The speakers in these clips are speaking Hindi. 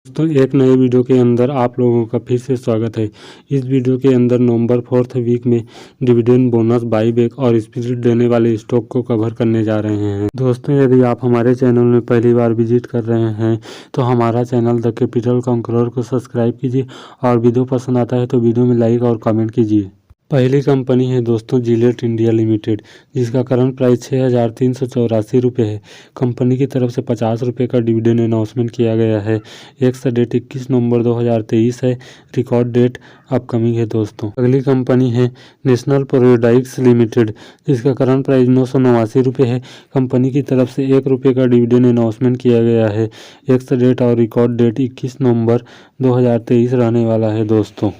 तो एक नए वीडियो के अंदर आप लोगों का फिर से स्वागत है। इस वीडियो के अंदर नवंबर 4th वीक में डिविडेंड बोनस बाईबैक और स्प्लिट देने वाले स्टॉक को कवर करने जा रहे हैं। दोस्तों, यदि आप हमारे चैनल में पहली बार विजिट कर रहे हैं तो हमारा चैनल द कैपिटल काउंसलर को सब्सक्राइब कीजिए और वीडियो पसंद आता है तो वीडियो में लाइक और कमेंट कीजिए। पहली कंपनी है दोस्तों जिलेट इंडिया लिमिटेड, जिसका करंट प्राइस 6,384 रुपये है। कंपनी की तरफ से 50 रुपये का डिविडेंड अनाउंसमेंट किया गया है। एक्स डेट 21 नवंबर 2023 है। रिकॉर्ड डेट अपकमिंग है दोस्तों। अगली कंपनी है नेशनल प्रोडाइक्स लिमिटेड, जिसका करंट प्राइस 989 रुपये है। कंपनी की तरफ से 1 रुपये का डिविडेंड अनाउंसमेंट किया गया है। एक्स डेट और रिकॉर्ड डेट 21 नवंबर 2023 रहने वाला है दोस्तों।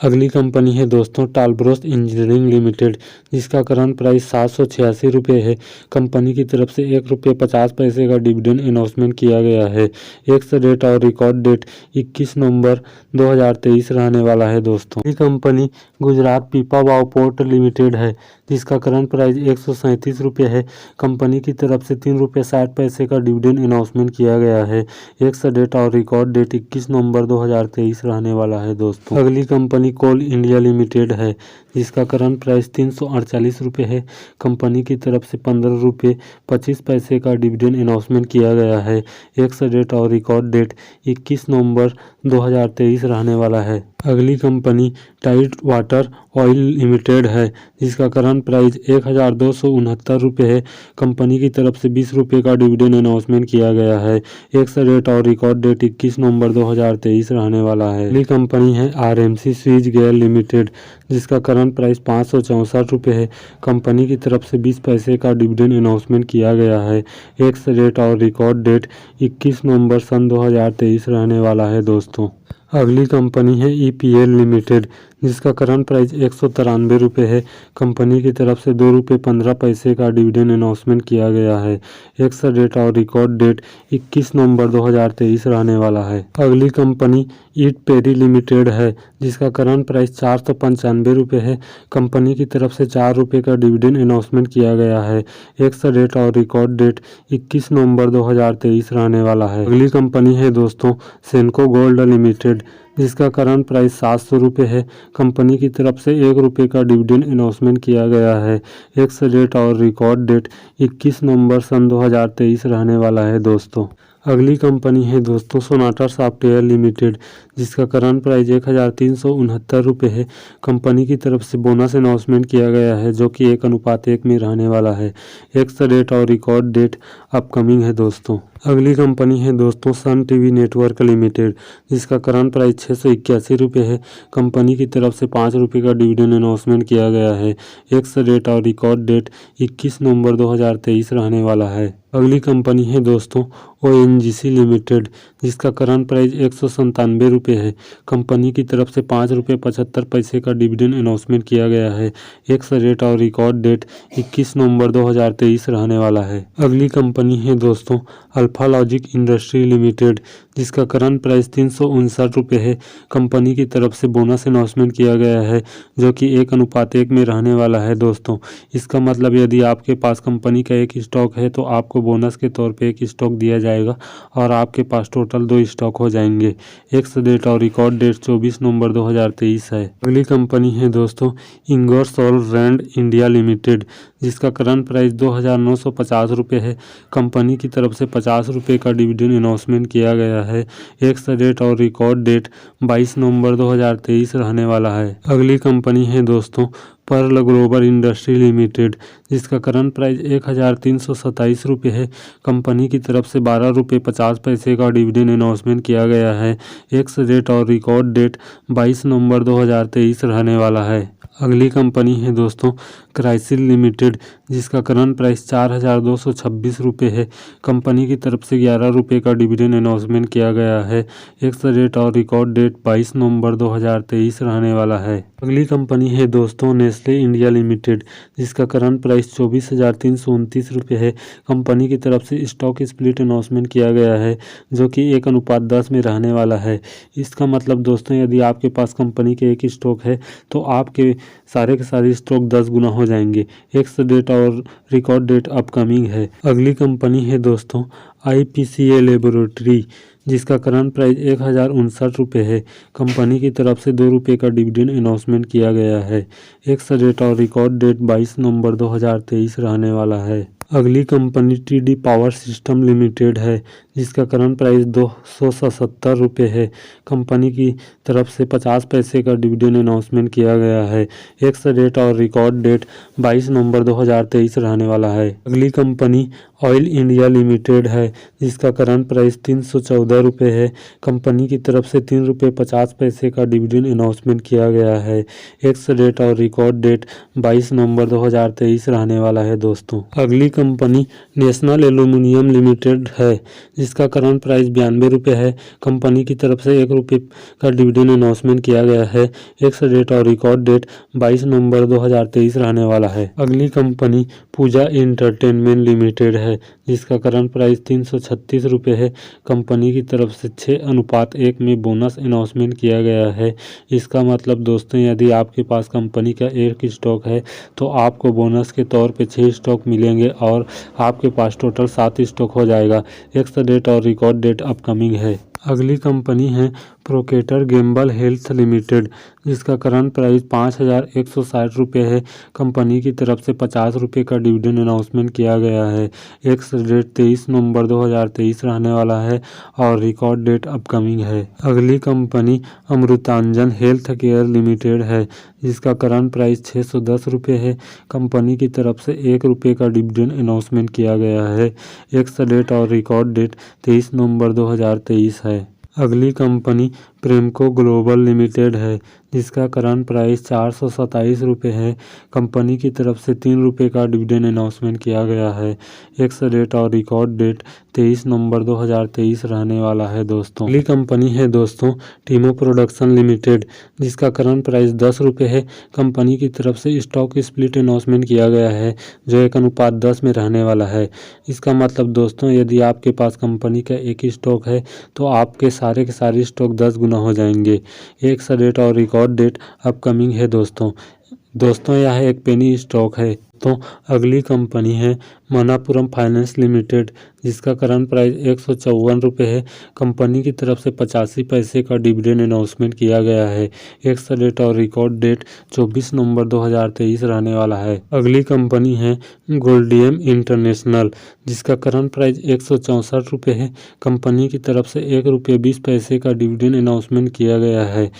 अगली कंपनी है दोस्तों टालब्रोस इंजीनियरिंग लिमिटेड, जिसका करंट प्राइस 786 रुपये है। कंपनी की तरफ से 1 रुपये 50 पैसे का डिविडेंड अनाउंसमेंट किया गया है। एक्स डेट और रिकॉर्ड डेट 21 नवंबर 2023 रहने वाला है दोस्तों। ये company Gujarat Pipavav port limited है, जिसका करंट प्राइस 137 रुपये है। कंपनी की तरफ से 3 रुपये 60 पैसे का डिविडेंड अनाउंसमेंट किया गया है। एक्स डेट और रिकॉर्ड डेट 21 नवंबर 2023 रहने वाला है दोस्तों। अगली कंपनी कोल इंडिया लिमिटेड है, जिसका करंट प्राइस 348 रुपये है। कंपनी की तरफ से 15 रुपये 25 पैसे का डिविडेंड अनाउंसमेंट किया गया है। एक्स डेट और रिकॉर्ड डेट 21 नवंबर 2023 रहने वाला है। अगली company tide water oil limited है, जिसका करंट प्राइस 1,269 रुपये है। कंपनी की तरफ से 20 रुपये का डिविडेंड अनाउंसमेंट किया गया है। एक्स डेट और रिकॉर्ड डेट 21 नवंबर 2023 रहने वाला है। अगली कंपनी है आरएमसी स्विच गेयर लिमिटेड, जिसका करंट प्राइस 564 रुपये है। कंपनी की तरफ से 20 पैसे का डिविडेंड अनाउंसमेंट किया गया है। एक्स डेट और रिकॉर्ड डेट 21 नवंबर सन 2023 रहने वाला है दोस्तों। अगली कंपनी है ईपीएल लिमिटेड, जिसका करंट प्राइस 193 रुपये है। कंपनी की तरफ से 2 रुपये 15 पैसे का डिविडेंड अनाउंसमेंट किया गया है। एक्स डेट और रिकॉर्ड डेट 21 नवंबर 2023 रहने वाला है। अगली कंपनी ईट पेरी लिमिटेड है, जिसका करंट प्राइस 495 रुपये है। कंपनी की तरफ से 4 रुपये का डिविडेंड अनाउंसमेंट किया गया है। एक्स डेट और रिकॉर्ड डेट 21 नवंबर 2023 रहने वाला है। अगली कंपनी है दोस्तों सेनको गोल्ड लिमिटेड, जिसका करंट प्राइस 700 रुपये है। कंपनी की तरफ से 1 रुपये का डिविडेंड अनाउंसमेंट किया गया है। एक्स डेट और रिकॉर्ड डेट 21 नवंबर सन 2023 रहने वाला है दोस्तों। अगली कंपनी है दोस्तों सोनाटा सॉफ्टवेयर लिमिटेड, जिसका करंट प्राइस 1,369 रुपये है। कंपनी की तरफ से बोनस अनाउंसमेंट किया गया है, जो कि 1:1 में रहने वाला है। एक्स डेट और रिकॉर्ड डेट अपकमिंग है दोस्तों। अगली कंपनी है दोस्तों सन टीवी नेटवर्क लिमिटेड, जिसका करंट प्राइस 681 रुपये है। कंपनी की तरफ से 5 रुपये का डिविडेंड अनाउंसमेंट किया गया है। एक्स डेट और रिकॉर्ड डेट 21 नवंबर 2023 रहने वाला है। अगली कंपनी है दोस्तों ओएनजीसी लिमिटेड, जिसका करंट प्राइस 197 रुपये है। कंपनी की तरफ से 5 रुपये 75 पैसे का डिविडेंड अनाउंसमेंट किया गया है। एक्स डेट और रिकॉर्ड डेट 21 नवंबर 2023 रहने वाला है। अगली कंपनी है दोस्तों अल्फा लॉजिक इंडस्ट्री लिमिटेड, जिसका करंट प्राइस 359 रुपये है। कंपनी की तरफ से बोनस अनाउंसमेंट किया गया है, जो कि 1:1 में रहने वाला है दोस्तों। इसका मतलब यदि आपके पास कंपनी का एक स्टॉक है तो आपको बोनस के तौर पे एक स्टॉक दिया जाएगा और आपके पास टोटल 2 स्टॉक हो जाएंगे। एक्स डेट और रिकॉर्ड डेट 24 नवंबर 2023 है। अगली कंपनी है दोस्तों इंगोरसोल रैंड इंडिया लिमिटेड, जिसका करंट प्राइस 2,950 रुपये है। कंपनी की तरफ से 50 रुपये का डिविडेंड अनाउंसमेंट किया गया है। एक्स डेट और रिकॉर्ड डेट 22 नवंबर 2023 रहने वाला है। अगली कंपनी है दोस्तों पर्ल ग्लोबल इंडस्ट्री लिमिटेड, जिसका करंट प्राइस 1,327 रुपये है। कंपनी की तरफ से 12 रुपये 50 पैसे का डिविडेंड अनाउंसमेंट किया गया है। एक्स डेट और रिकॉर्ड डेट 22 नवंबर 2023 रहने वाला है। अगली कंपनी है दोस्तों क्राइसिल लिमिटेड, जिसका करंट प्राइस 4,226 रुपये है। कंपनी की तरफ से 11 रुपये का डिविडेंड अनाउंसमेंट किया गया है। एक्स डेट और रिकॉर्ड डेट 22 नवंबर 2023 रहने वाला है। अगली कंपनी है दोस्तों नेस्ले इंडिया लिमिटेड, जिसका करंट प्राइस 24,329 रुपये है। कंपनी की तरफ से स्टॉक स्प्लिट अनाउंसमेंट किया गया है, जो कि 1:10 में रहने वाला है। इसका मतलब दोस्तों यदि आपके पास कंपनी के एक स्टॉक है तो आपके सारे के सारे स्टॉक 10 गुना हो जाएंगे। एक्स डेट और रिकॉर्ड डेट अपकमिंग है। अगली कंपनी है दोस्तों आईपीसीए लेबोरेटरी, जिसका करंट प्राइस 1059 रुपये है। कंपनी की तरफ से 2 रुपये का डिविडेंड अनाउंसमेंट किया गया है। एक्स डेट और रिकॉर्ड डेट 22 नवंबर 2023 रहने वाला है। अगली company TD power system limited है, जिसका करंट प्राइस 277 रुपये है। कंपनी की तरफ से 50 पैसे का डिविडेंड अनाउंसमेंट किया गया है। एक्स डेट और रिकॉर्ड डेट 22 नवंबर 2023 रहने वाला है। अगली कंपनी ऑयल इंडिया लिमिटेड है, जिसका करंट प्राइस 314 रुपये है। कंपनी की तरफ से 3 रुपये 50 पैसे का डिविडेंड अनाउंसमेंट किया गया है। एक्स डेट और रिकॉर्ड डेट 22 नवंबर 2023 रहने वाला है दोस्तों। अगली कंपनी नेशनल एल्यूमिनियम लिमिटेड है, जिसका करंट प्राइस 92 रुपये है। कंपनी की तरफ से 1 रुपये का डिविडेंड अनाउंसमेंट किया गया है। एक्स डेट और रिकॉर्ड डेट 22 नवंबर 2023 रहने वाला है। अगली कंपनी पूजा एंटरटेनमेंट लिमिटेड है, जिसका करंट प्राइस 336 रुपये है। कंपनी की तरफ से 6:1 में बोनस अनाउंसमेंट किया गया है। इसका मतलब दोस्तों, यदि आपके पास कंपनी का एक स्टॉक है तो आपको बोनस के तौर पे 6 स्टॉक मिलेंगे और आपके पास टोटल 7 स्टॉक हो जाएगा। एक्स डेट और रिकॉर्ड डेट अपकमिंग है। अगली कंपनी है प्रोक्टर गैम्बल हेल्थ लिमिटेड, जिसका करंट प्राइस 5160 रुपये है। कंपनी की तरफ से 50 रुपये का डिविडेंड अनाउंसमेंट किया गया है। एक्स डेट 23 नवंबर 2023 रहने वाला है और रिकॉर्ड डेट अपकमिंग है। अगली company Amrutanjan health care limited है, जिसका करंट प्राइस 610 रुपये है। कंपनी की तरफ से 1 रुपये का डिविडेंड अनाउंसमेंट किया गया है। एक्स डेट और रिकॉर्ड डेट 23 नवंबर 2023 है। अगली कंपनी प्रेमको ग्लोबल लिमिटेड है, जिसका करंट प्राइस 427 रुपये है। कंपनी की तरफ से 3 रुपये का डिविडेंड अनाउंसमेंट किया गया है। एक्स डेट और रिकॉर्ड डेट 23 नवंबर 2023 रहने वाला है दोस्तों। अगली कंपनी है दोस्तों टीमो प्रोडक्शन लिमिटेड, जिसका करंट प्राइस 10 रुपये है। कंपनी की तरफ से स्टॉक स्प्लिट अनाउंसमेंट किया गया है, जो 1:10 में रहने वाला है। इसका मतलब दोस्तों, यदि आपके पास कंपनी का एक ही स्टॉक है तो आपके सारे के सारे स्टॉक 10 गुना हो जाएंगे। एक्स डेट और रिकॉर्ड डेट अपकमिंग है दोस्तों यह एक पेनी स्टॉक है। तो अगली कंपनी है मनापुरम फाइनेंस लिमिटेड, जिसका करंट प्राइस 154 रुपये है। कंपनी की तरफ से 85 पैसे का डिविडेंड अनाउंसमेंट किया गया है। एक्स डेट और रिकॉर्ड डेट 24 नवंबर 2023 रहने वाला है। अगली कंपनी है गोल्डियम इंटरनेशनल, जिसका करंट प्राइस 164 रुपये है। कंपनी की तरफ से 1 रुपये 20 पैसे का डिविडेंड अनाउंसमेंट किया गया है।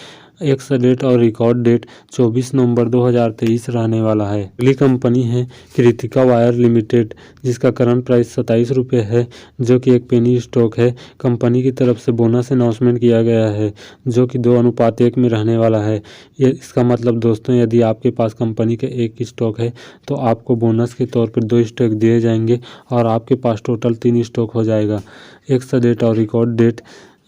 एक्स डेट और रिकॉर्ड डेट 24 नवंबर 2023 रहने वाला है। अगली कंपनी है कृतिका वायर लिमिटेड, जिसका करंट प्राइस 27 रुपये है, जो कि एक पेनी स्टॉक है। कंपनी की तरफ से बोनस अनाउंसमेंट किया गया है, जो कि 2:1 में रहने वाला है। इसका मतलब दोस्तों, यदि आपके पास कंपनी का एक स्टॉक है तो आपको बोनस के तौर पर 2 स्टॉक दिए जाएंगे और आपके पास टोटल 3 स्टॉक हो जाएगा। एक्स डेट और रिकॉर्ड डेट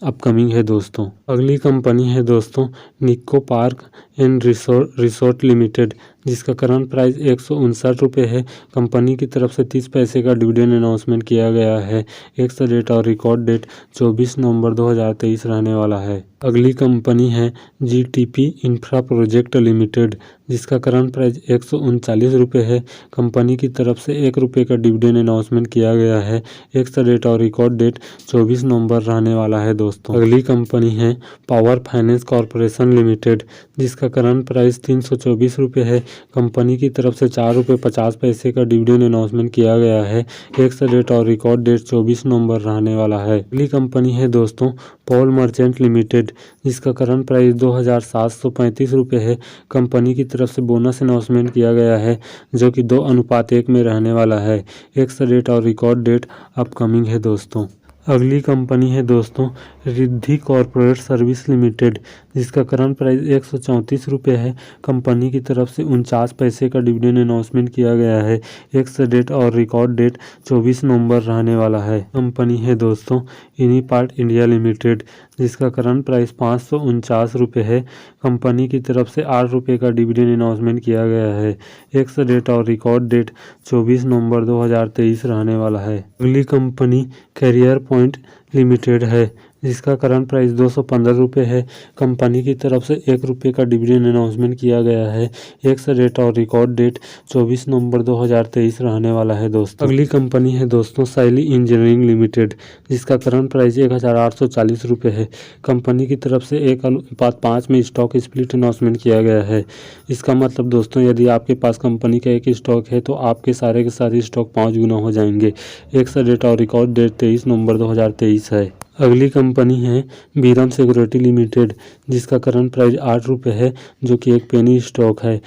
अपकमिंग है दोस्तों। अगली कंपनी है दोस्तों निक्को पार्क एंड रिसोर्ट लिमिटेड, जिसका करंट प्राइस 159 रुपये है। कंपनी की तरफ से 30 पैसे का डिविडेंड अनाउंसमेंट किया गया है। एक्स डेट और रिकॉर्ड डेट 24 नवंबर 2023 रहने वाला है। अगली कंपनी है जीटीपी इंफ्रा प्रोजेक्ट लिमिटेड, जिसका करंट प्राइस 139 रुपये है। कंपनी की तरफ से 1 रुपये का डिविडेंड अनाउंसमेंट किया गया है। एक्स डेट और रिकॉर्ड डेट 24 नवंबर रहने वाला है दोस्तों। अगली कंपनी है पावर फाइनेंस कॉर्पोरेशन लिमिटेड, जिसका करंट प्राइस 324 रुपये है। कंपनी की तरफ से 4 रुपये 50 पैसे का डिविडेंड अनाउंसमेंट किया गया है। एक्स डेट और रिकॉर्ड डेट 24 नवंबर रहने वाला है। अगली कंपनी है दोस्तों पॉल मर्चेंट लिमिटेड, जिसका करंट प्राइस 2735 रुपये है। कंपनी की तरफ से बोनस अनाउंसमेंट किया गया है, जो कि 2:1 में रहने वाला है। एक्स डेट और रिकॉर्ड डेट अपकमिंग है दोस्तों। अगली कंपनी है दोस्तों रिद्धि कॉर्पोरेट सर्विस लिमिटेड, जिसका करंट प्राइस 134 रुपये है। कंपनी की तरफ से 49 पैसे का डिविडेंड अनाउंसमेंट किया गया है। एक्स डेट और रिकॉर्ड डेट 24 नवंबर रहने वाला है। कंपनी है दोस्तों यूनिपार्ट इंडिया लिमिटेड, जिसका करंट प्राइस 549 रुपये है। कंपनी की तरफ से 8 रुपये का डिविडेंड अनाउंसमेंट किया गया है। एक्स डेट और रिकॉर्ड डेट 24 नवंबर 2023 रहने वाला है। अगली कंपनी कैरियर पॉइंट लिमिटेड है, जिसका करंट प्राइस 215 रुपये है। कंपनी की तरफ से 1 रुपये का डिविडेंड अनाउंसमेंट किया गया है। एक्स रेट और रिकॉर्ड डेट 24 नवंबर 2023 रहने वाला है दोस्तों। अगली कंपनी है दोस्तों शैली इंजीनियरिंग लिमिटेड, जिसका करंट प्राइस 1840 रुपये है। कंपनी की तरफ से 1:5 में स्टॉक स्प्लिट अनाउंसमेंट किया गया है। इसका मतलब दोस्तों यदि आपके पास कंपनी का एक स्टॉक है तो आपके सारे के सारे स्टॉक 5 गुना हो जाएंगे। एक्स रेट और रिकॉर्ड डेट 23 नवंबर 2023 है। अगली कंपनी है बीरम सिक्योरिटी लिमिटेड, जिसका करंट प्राइस 8 रुपये है, जो कि एक पेनी स्टॉक है।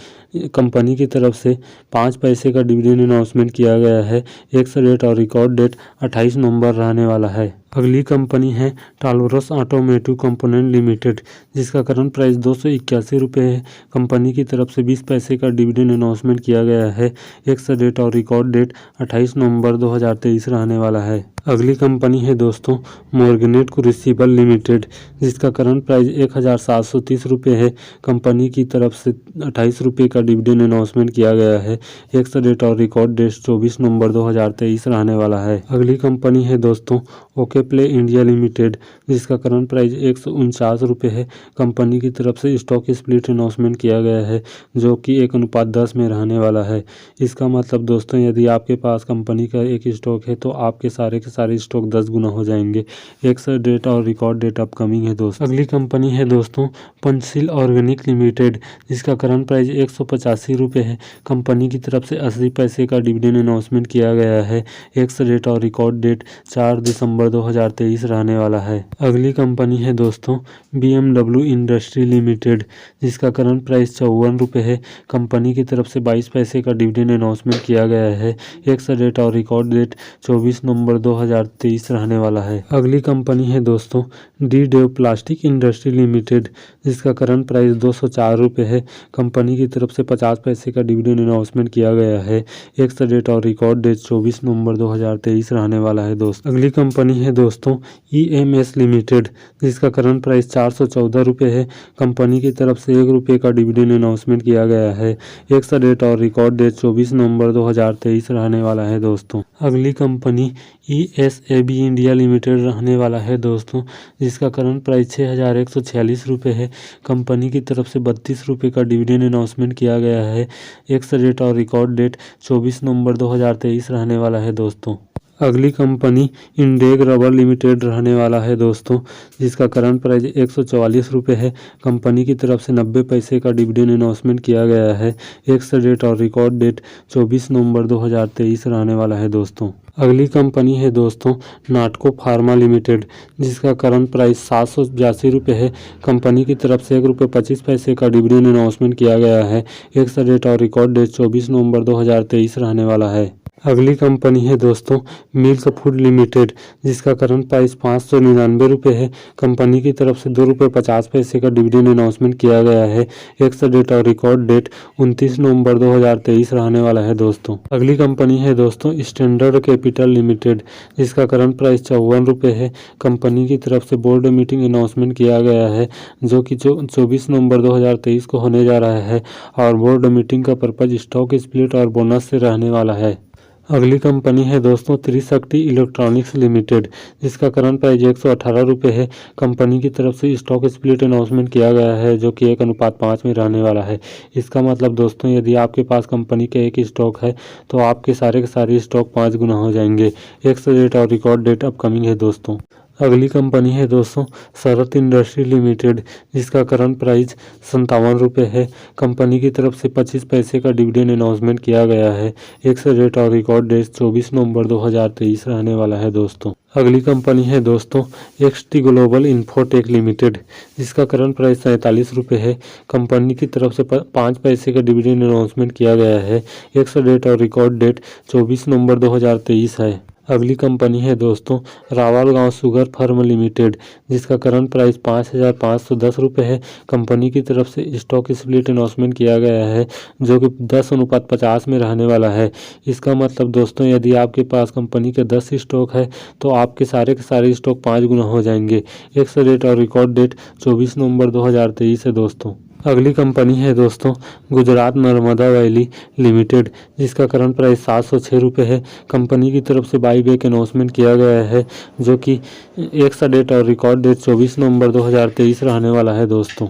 कंपनी की तरफ से 5 पैसे का डिविडेंड अनाउंसमेंट किया गया है। एक्स रेट और रिकॉर्ड डेट 28 नवंबर रहने वाला है। अगली कंपनी है टालोरस ऑटोमेटिव कंपोनेंट लिमिटेड, जिसका करंट प्राइस 281 रुपये है। कंपनी की तरफ से 20 पैसे का डिविडेंड अनाउंसमेंट किया गया है। एक्स रेट और रिकॉर्ड डेट 28 नवंबर 2023 रहने वाला है। अगली कंपनी है दोस्तों मॉर्गेनेट क्रूसिबल लिमिटेड, जिसका करंट प्राइस 1730 रुपये है। कंपनी की तरफ से 28 रुपये का डिविडेंड अनाउंसमेंट किया गया है। एक्स रेट और रिकॉर्ड डेट 24 नवंबर 2023 रहने वाला है। अगली कंपनी है दोस्तों ओके प्ले इंडिया लिमिटेड, जिसका करंट प्राइस 149 रुपये है। कंपनी की तरफ से स्टॉक स्प्लिट अनाउंसमेंट किया गया है, जो कि 1:10 में रहने वाला है। इसका मतलब दोस्तों यदि आपके पास कंपनी का एक स्टॉक है तो आपके सारे के सारे स्टॉक 10 गुना हो जाएंगे। एक्स डेट और रिकॉर्ड डेट अपकमिंग है दोस्तों। अगली कंपनी है दोस्तों पंचशील ऑर्गेनिक लिमिटेड, जिसका करंट प्राइस 185 रुपये है। कंपनी की तरफ से 80 पैसे का डिविडेंड अनाउंसमेंट किया गया है। एक्स डेट और रिकॉर्ड डेट 4 दिसंबर 2023 रहने वाला है। अगली कंपनी है दोस्तों BMW इंडस्ट्री लिमिटेड, जिसका करंट प्राइस 54 रुपये है। कंपनी की तरफ से 22 पैसे का डिविडेंड अनाउंसमेंट किया गया है। एक्स डेट और रिकॉर्ड डेट 24 नवंबर 2023 रहने वाला है। अगली कंपनी है दोस्तों D Dev plastic industry limited, जिसका करंट प्राइस 204 रुपये है। कंपनी की तरफ से 50 पैसे का डिविडेंड अनाउंसमेंट किया गया है। एक्स डेट और रिकॉर्ड डेट 24 नवंबर 2023 रहने वाला है दोस्तों। अगली कंपनी है दोस्तों EMS लिमिटेड, जिसका करंट प्राइस 414 रुपये है। कंपनी की तरफ से 1 रुपये का डिविडेंड अनाउंसमेंट किया गया है। एक्स डेट और रिकॉर्ड डेट 24 नवंबर 2023 रहने वाला है दोस्तों। अगली कंपनी ESAB इंडिया लिमिटेड रहने वाला है दोस्तों, जिसका करंट प्राइस 6146 रुपये है। कंपनी की तरफ से 32 रुपये का डिविडेंड अनाउंसमेंट किया गया है। एक्स डेट और रिकॉर्ड डेट 24 नवंबर 2023 रहने वाला है दोस्तों। अगली कंपनी इंडेग रबर लिमिटेड रहने वाला है दोस्तों, जिसका करंट प्राइस 144 रुपये है। कंपनी की तरफ से 90 पैसे का डिविडेंड अनाउंसमेंट किया गया है। एक्स डेट और रिकॉर्ड डेट 24 नवंबर 2023 रहने वाला है दोस्तों। अगली कंपनी है दोस्तों नाटको फार्मा लिमिटेड, जिसका करंट प्राइस 782 रुपये है। कंपनी की तरफ से 1.25 रुपये का डिविडेंड अनाउंसमेंट किया गया है। एक्स डेट और रिकॉर्ड डेट 24 नवंबर 2023 रहने वाला है। अगली कंपनी है दोस्तों मिल्क फूड लिमिटेड, जिसका करंट प्राइस 599 रुपये है। कंपनी की तरफ से 2.50 रुपये का डिविडेंड अनाउंसमेंट किया गया है। एक्स डेट और रिकॉर्ड डेट 29 नवंबर 2023 रहने वाला है दोस्तों। अगली कंपनी है दोस्तों स्टैंडर्ड कैपिटल लिमिटेड, जिसका करंट प्राइस 54 रुपये है। कंपनी की तरफ से बोर्ड मीटिंग अनाउंसमेंट किया गया है, जो कि 24 नवंबर 2023 को होने जा रहा है, और बोर्ड मीटिंग का पर्पज स्टॉक स्प्लिट और बोनस से रहने वाला है। अगली कंपनी है दोस्तों त्रिशक्ति इलेक्ट्रॉनिक्स लिमिटेड, जिसका करंट प्राइस 118 रुपये है। कंपनी की तरफ से स्टॉक स्प्लिट अनाउंसमेंट किया गया है, जो कि 1:5 में रहने वाला है। इसका मतलब दोस्तों यदि आपके पास कंपनी का एक स्टॉक है तो आपके सारे के सारे स्टॉक 5 गुना हो जाएंगे। एक्स डेट और रिकॉर्ड डेट अपकमिंग है दोस्तों। अगली कंपनी है दोस्तों शरत इंडस्ट्री लिमिटेड, जिसका करंट प्राइस 57 रुपये है। कंपनी की तरफ से 25 पैसे का डिविडेंड अनाउंसमेंट किया गया है। एक्स डेट और रिकॉर्ड डेट 24 नवंबर 2023 रहने वाला है दोस्तों। अगली कंपनी है दोस्तों XT ग्लोबल इन्फोटेक लिमिटेड, जिसका करंट प्राइस 47 रुपये है। कंपनी की तरफ से 5 पैसे का डिविडेंड अनाउंसमेंट किया गया है। एक्स डेट और रिकॉर्ड डेट 24 नवंबर 2023 है। अगली कंपनी है दोस्तों रावलगांव शुगर फर्म लिमिटेड, जिसका करंट प्राइस 5510 रुपये है। कंपनी की तरफ से स्टॉक स्प्लिट अनाउंसमेंट किया गया है, जो कि 10:50 में रहने वाला है। इसका मतलब दोस्तों यदि आपके पास कंपनी के 10 स्टॉक है तो आपके सारे के सारे स्टॉक 5 गुना हो जाएंगे। एक्स डेट और रिकॉर्ड डेट 24 नवंबर 2023 है दोस्तों। अगली कंपनी है दोस्तों गुजरात नर्मदा वैली लिमिटेड, जिसका करंट प्राइस 706 रुपये है। कंपनी की तरफ से बाई बैक अनाउंसमेंट किया गया है, जो कि एक्स डेट और रिकॉर्ड डेट 24 नवंबर 2023 रहने वाला है दोस्तों।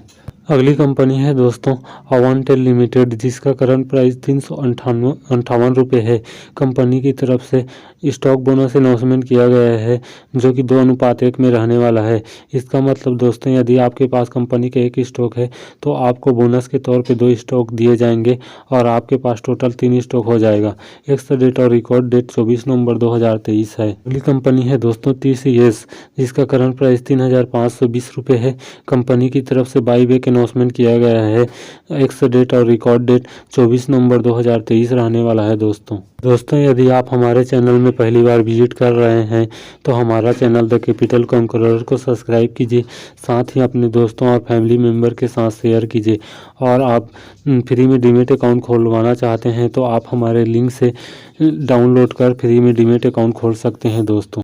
अगली कंपनी है दोस्तों अवांटेल लिमिटेड, जिसका करंट प्राइस 358 रुपये है। कंपनी की तरफ से स्टॉक बोनस अनाउंसमेंट किया गया है, जो कि 2:1 में रहने वाला है। इसका मतलब दोस्तों यदि आपके पास कंपनी का एक स्टॉक है तो आपको बोनस के तौर पे 2 स्टॉक दिए जाएंगे और आपके पास टोटल 3 स्टॉक हो जाएगा। एक्स डेट और रिकॉर्ड डेट 24 नवंबर 2023 है। अगली कंपनी है दोस्तों TCS, जिसका करंट प्राइस 3,520 रुपये है। कंपनी की तरफ से बाई बैक अनाउंसमेंट किया गया है। एक्स डेट और रिकॉर्ड डेट 24 नवंबर 2023 रहने वाला है दोस्तों। यदि आप हमारे चैनल में पहली बार विजिट कर रहे हैं तो हमारा चैनल द कैपिटल कॉन्करर को सब्सक्राइब कीजिए, साथ ही अपने दोस्तों और फैमिली मेम्बर के साथ शेयर कीजिए। और आप फ्री में डीमेट अकाउंट खोलवाना चाहते हैं तो आप हमारे लिंक से डाउनलोड कर फ्री में डीमेट अकाउंट खोल सकते हैं दोस्तों।